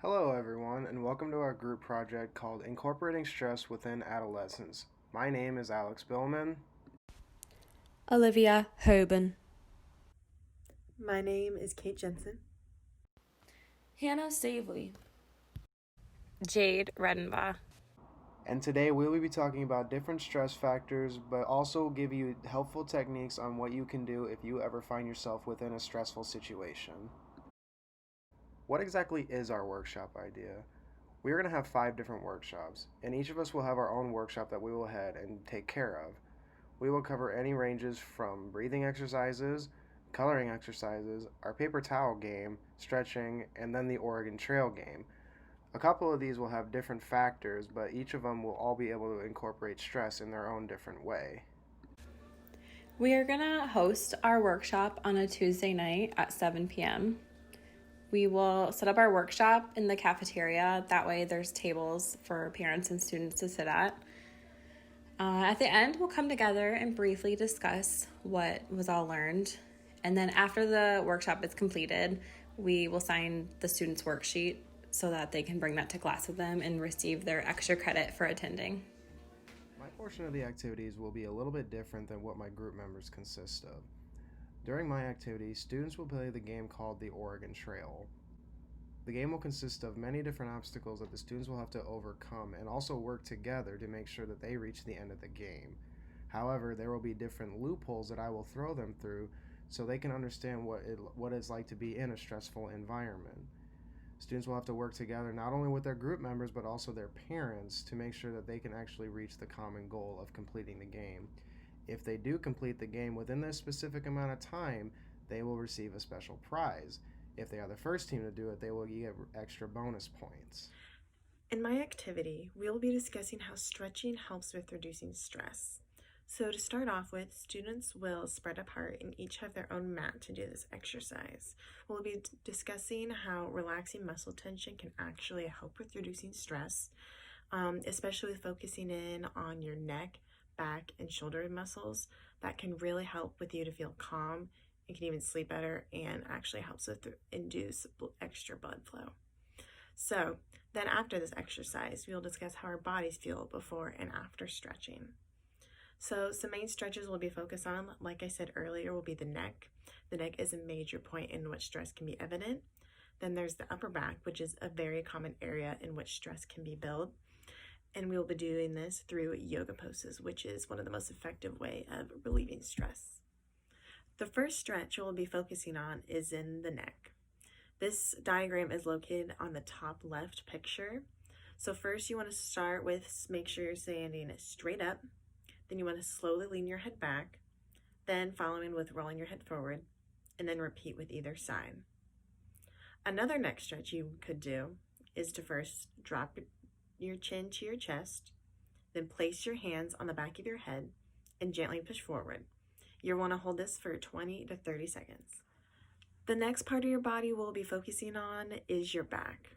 Hello, everyone, and welcome to our group project called Incorporating Stress Within Adolescents. My name is Alex Billman. Olivia Hoban. My name is Kate Jensen. Hannah Stavely. Jade Redenbaugh. And today we will be talking about different stress factors, but also give you helpful techniques on what you can do if you ever find yourself within a stressful situation. What exactly is our workshop idea? We are going to have 5 different workshops, and each of us will have our own workshop that we will head and take care of. We will cover any ranges from breathing exercises, coloring exercises, our paper towel game, stretching, and then the Oregon Trail game. A couple of these will have different factors, but each of them will all be able to incorporate stress in their own different way. We are going to host our workshop on a Tuesday night at 7 p.m. We will set up our workshop in the cafeteria. That way there's tables for parents and students to sit at. At the end, we'll come together and briefly discuss what was all learned. And then after the workshop is completed, we will sign the students' worksheet so that they can bring that to class with them and receive their extra credit for attending. My portion of the activities will be a little bit different than what my group members consist of. During my activity, students will play the game called the Oregon Trail. The game will consist of many different obstacles that the students will have to overcome and also work together to make sure that they reach the end of the game. However, there will be different loopholes that I will throw them through so they can understand what it's like to be in a stressful environment. Students will have to work together not only with their group members but also their parents to make sure that they can actually reach the common goal of completing the game. If they do complete the game within this specific amount of time, they will receive a special prize. If they are the first team to do it, they will get extra bonus points. In my activity, we will be discussing how stretching helps with reducing stress. So to start off with, students will spread apart and each have their own mat to do this exercise. We'll be discussing how relaxing muscle tension can actually help with reducing stress, especially with focusing in on your neck, back, and shoulder muscles. That can really help with you to feel calm. You can even sleep better and actually helps with induce extra blood flow. So then after this exercise, we'll discuss how our bodies feel before and after stretching. So some main stretches we'll be focused on, like I said earlier, will be the neck. The neck is a major point in which stress can be evident. Then there's the upper back, which is a very common area in which stress can be built. And we'll be doing this through yoga poses, which is one of the most effective way of relieving stress. The first stretch we'll be focusing on is in the neck. This diagram is located on the top left picture. So first you want to start with make sure you're standing straight up. Then you want to slowly lean your head back, then following with rolling your head forward, and then repeat with either side. Another neck stretch you could do is to first drop your chin to your chest, then place your hands on the back of your head and gently push forward. You'll want to hold this for 20 to 30 seconds. The next part of your body we'll be focusing on is your back.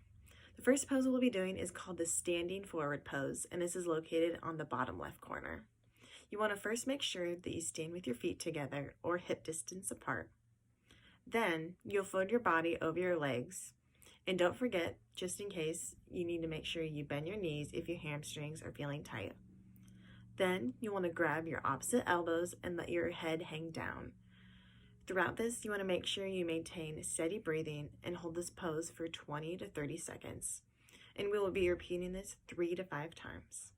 The first pose we'll be doing is called the standing forward pose, and this is located on the bottom left corner. You want to first make sure that you stand with your feet together or hip distance apart. Then you'll fold your body over your legs. And don't forget, just in case, you need to make sure you bend your knees if your hamstrings are feeling tight. Then you want to grab your opposite elbows and let your head hang down. Throughout this, you want to make sure you maintain steady breathing and hold this pose for 20 to 30 seconds. And we will be repeating this 3 to 5 times.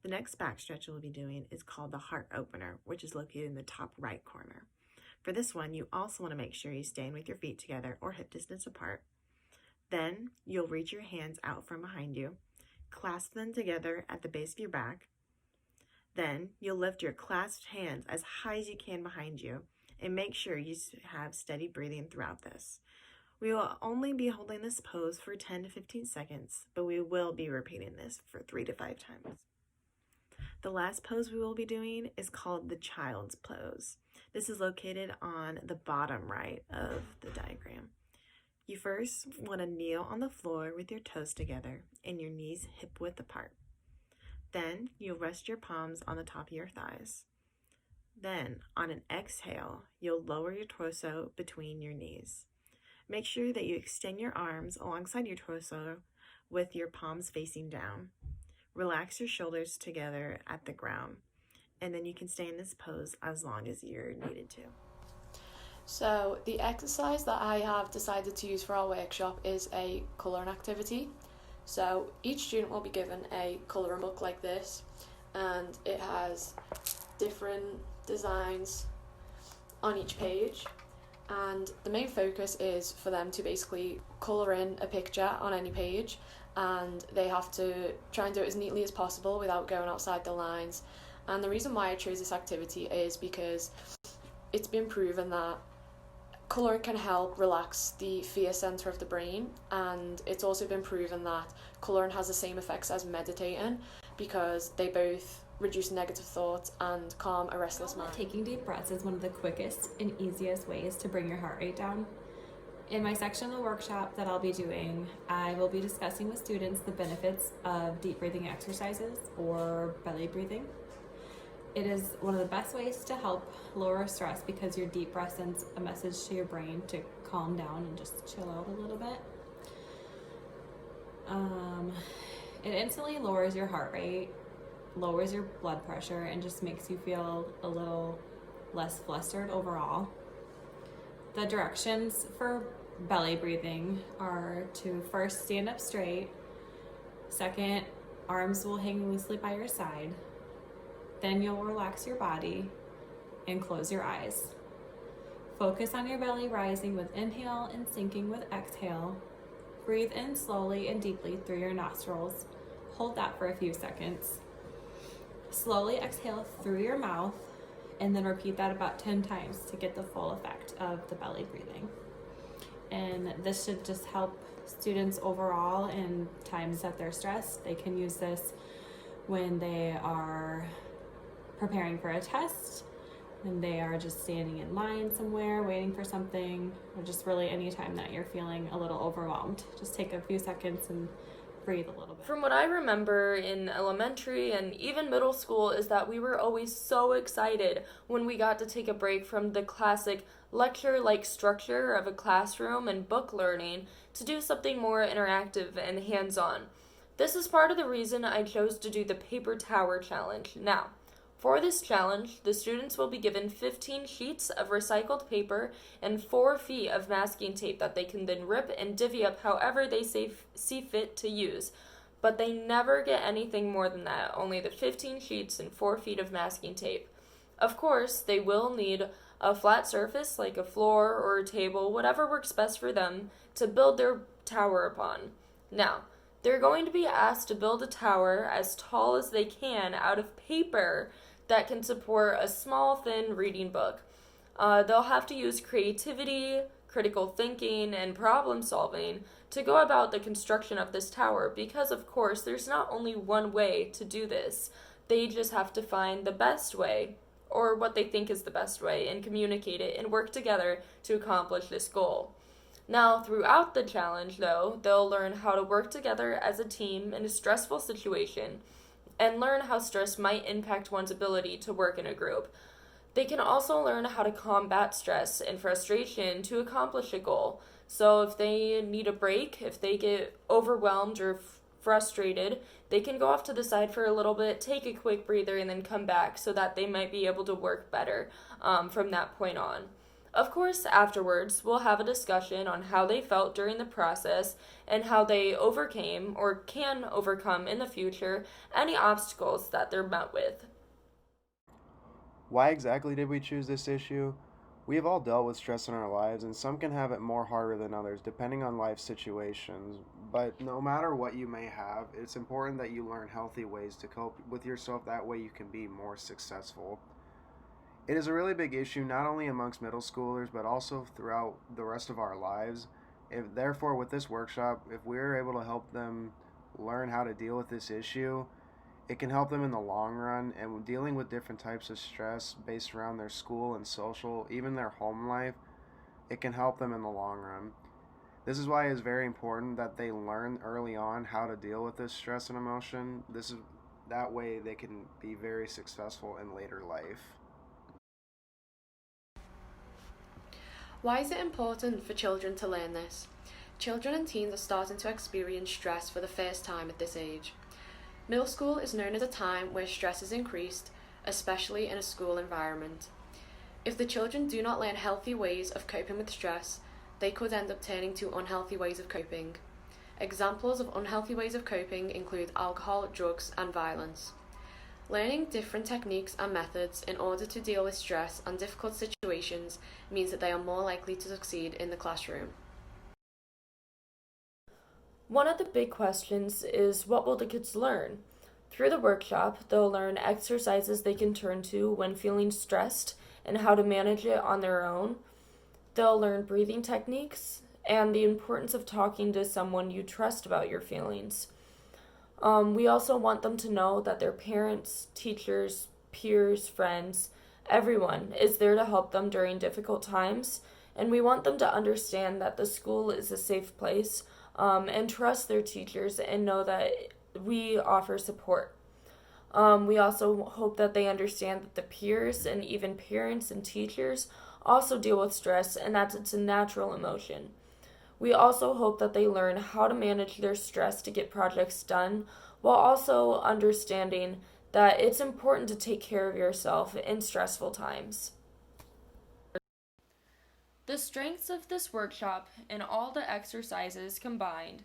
The next back stretch we'll be doing is called the heart opener, which is located in the top right corner. For this one, you also want to make sure you stand with your feet together or hip distance apart. Then you'll reach your hands out from behind you, clasp them together at the base of your back. Then you'll lift your clasped hands as high as you can behind you and make sure you have steady breathing throughout this. We will only be holding this pose for 10 to 15 seconds, but we will be repeating this for 3 to 5 times. The last pose we will be doing is called the child's pose. This is located on the bottom right of the diagram. You first want to kneel on the floor with your toes together and your knees hip width apart. Then you'll rest your palms on the top of your thighs. Then on an exhale, you'll lower your torso between your knees. Make sure that you extend your arms alongside your torso with your palms facing down. Relax your shoulders together at the ground, and then you can stay in this pose as long as you're needed to. So the exercise that I have decided to use for our workshop is a colouring activity. So each student will be given a colouring book like this, and it has different designs on each page, and the main focus is for them to basically colour in a picture on any page, and they have to try and do it as neatly as possible without going outside the lines. And the reason why I chose this activity is because it's been proven that colouring can help relax the fear centre of the brain, and it's also been proven that colouring has the same effects as meditating because they both reduce negative thoughts and calm a restless mind. Taking deep breaths is one of the quickest and easiest ways to bring your heart rate down. In my section of the workshop that I'll be doing, I will be discussing with students the benefits of deep breathing exercises or belly breathing. It is one of the best ways to help lower stress because your deep breath sends a message to your brain to calm down and just chill out a little bit. It instantly lowers your heart rate, lowers your blood pressure, and just makes you feel a little less flustered overall. The directions for belly breathing are to first stand up straight, second, arms will hang loosely by your side, then you'll relax your body and close your eyes. Focus on your belly rising with inhale and sinking with exhale. Breathe in slowly and deeply through your nostrils. Hold that for a few seconds. Slowly exhale through your mouth, and then repeat that about 10 times to get the full effect of the belly breathing. And this should just help students overall in times that they're stressed. They can use this when they are preparing for a test, when they are just standing in line somewhere waiting for something, or just really any time that you're feeling a little overwhelmed. Just take a few seconds and breathe a little bit. From what I remember in elementary and even middle school is that we were always so excited when we got to take a break from the classic lecture-like structure of a classroom and book learning to do something more interactive and hands-on. This is part of the reason I chose to do the paper tower challenge. Now, for this challenge, the students will be given 15 sheets of recycled paper and 4 feet of masking tape that they can then rip and divvy up however they see fit to use. But they never get anything more than that, only the 15 sheets and 4 feet of masking tape. Of course, they will need a flat surface like a floor or a table, whatever works best for them, to build their tower upon. Now, they're going to be asked to build a tower as tall as they can out of paper that can support a small, thin reading book. They'll have to use creativity, critical thinking, and problem solving to go about the construction of this tower because, of course, there's not only one way to do this. They just have to find the best way, or what they think is the best way, and communicate it and work together to accomplish this goal. Now, throughout the challenge, though, they'll learn how to work together as a team in a stressful situation and learn how stress might impact one's ability to work in a group. They can also learn how to combat stress and frustration to accomplish a goal. So if they need a break, if they get overwhelmed or frustrated, they can go off to the side for a little bit, take a quick breather, and then come back so that they might be able to work better from that point on. Of course, afterwards, we'll have a discussion on how they felt during the process and how they overcame or can overcome in the future any obstacles that they're met with. Why exactly did we choose this issue? We have all dealt with stress in our lives, and some can have it more harder than others, depending on life situations. But no matter what you may have, it's important that you learn healthy ways to cope with yourself. That way you can be more successful. It is a really big issue not only amongst middle schoolers, but also throughout the rest of our lives. Therefore, with this workshop, if we're able to help them learn how to deal with this issue, it can help them in the long run. And dealing with different types of stress based around their school and social, even their home life, it can help them in the long run. This is why it's very important that they learn early on how to deal with this stress and emotion. That way they can be very successful in later life. Why is it important for children to learn this? Children and teens are starting to experience stress for the first time at this age. Middle school is known as a time where stress is increased, especially in a school environment. If the children do not learn healthy ways of coping with stress, they could end up turning to unhealthy ways of coping. Examples of unhealthy ways of coping include alcohol, drugs, and violence. Learning different techniques and methods in order to deal with stress and difficult situations means that they are more likely to succeed in the classroom. One of the big questions is, what will the kids learn? Through the workshop, they'll learn exercises they can turn to when feeling stressed and how to manage it on their own. They'll learn breathing techniques and the importance of talking to someone you trust about your feelings. We also want them to know that their parents, teachers, peers, friends, everyone is there to help them during difficult times, and we want them to understand that the school is a safe place, and trust their teachers and know that we offer support. We also hope that they understand that the peers and even parents and teachers also deal with stress and that it's a natural emotion. We also hope that they learn how to manage their stress to get projects done, while also understanding that it's important to take care of yourself in stressful times. The strengths of this workshop and all the exercises combined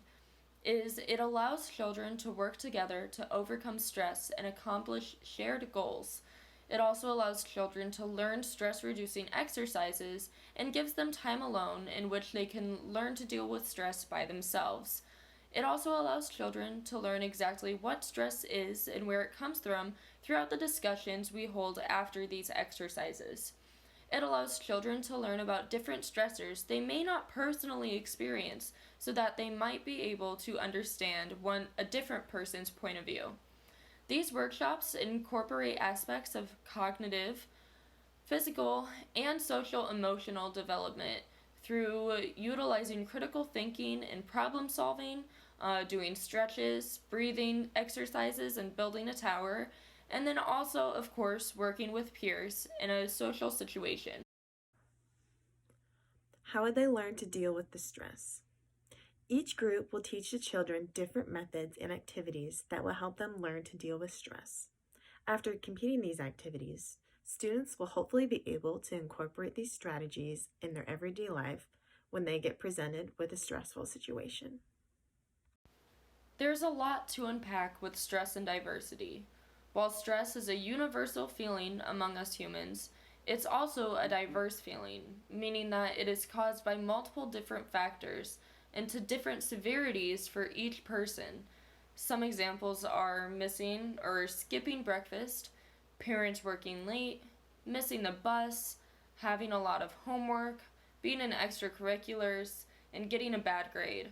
is it allows children to work together to overcome stress and accomplish shared goals. It also allows children to learn stress-reducing exercises and gives them time alone in which they can learn to deal with stress by themselves. It also allows children to learn exactly what stress is and where it comes from throughout the discussions we hold after these exercises. It allows children to learn about different stressors they may not personally experience so that they might be able to understand a different person's point of view. These workshops incorporate aspects of cognitive, physical, and social emotional development through utilizing critical thinking and problem solving, doing stretches, breathing exercises, and building a tower, and then also, of course, working with peers in a social situation. How would they learn to deal with the stress? Each group will teach the children different methods and activities that will help them learn to deal with stress. After completing these activities, students will hopefully be able to incorporate these strategies in their everyday life when they get presented with a stressful situation. There's a lot to unpack with stress and diversity. While stress is a universal feeling among us humans, it's also a diverse feeling, meaning that it is caused by multiple different factors and to different severities for each person. Some examples are missing or skipping breakfast, parents working late, missing the bus, having a lot of homework, being in extracurriculars, and getting a bad grade.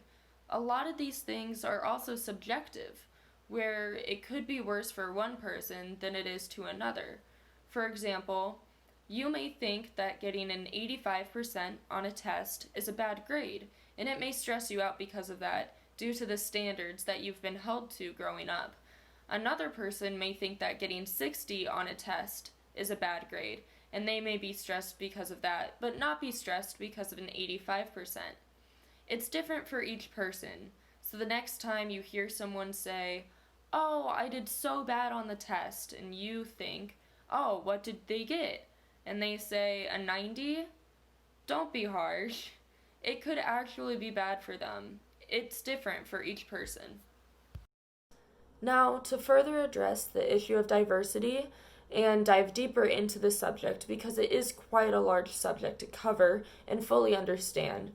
A lot of these things are also subjective, where it could be worse for one person than it is to another. For example, you may think that getting an 85% on a test is a bad grade, and it may stress you out because of that, due to the standards that you've been held to growing up. Another person may think that getting 60 on a test is a bad grade, and they may be stressed because of that, but not be stressed because of an 85%. It's different for each person, so the next time you hear someone say, "Oh, I did so bad on the test," and you think, "Oh, what did they get?" and they say a 90, don't be harsh. It could actually be bad for them. It's different for each person. Now, to further address the issue of diversity and dive deeper into the subject, because it is quite a large subject to cover and fully understand,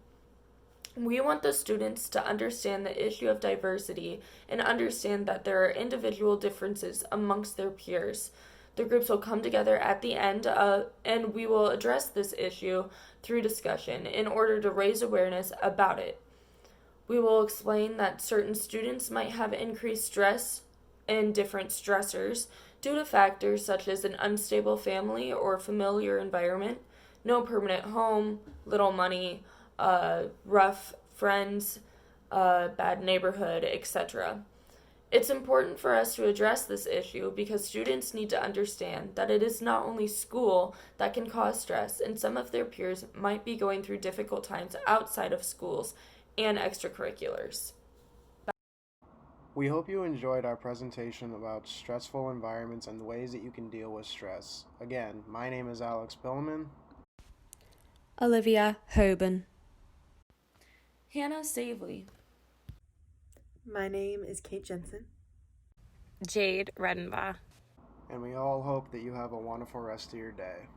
we want the students to understand the issue of diversity and understand that there are individual differences amongst their peers. The groups will come together at the end and we will address this issue through discussion in order to raise awareness about it. We will explain that certain students might have increased stress and different stressors due to factors such as an unstable family or familiar environment, no permanent home, little money, rough friends, bad neighborhood, etc. It's important for us to address this issue because students need to understand that it is not only school that can cause stress, and some of their peers might be going through difficult times outside of schools and extracurriculars. We hope you enjoyed our presentation about stressful environments and the ways that you can deal with stress. Again, my name is Alex Pillman. Olivia Hoban. Hannah Savely. My name is Kate Jensen. Jade Redenbaugh. And we all hope that you have a wonderful rest of your day.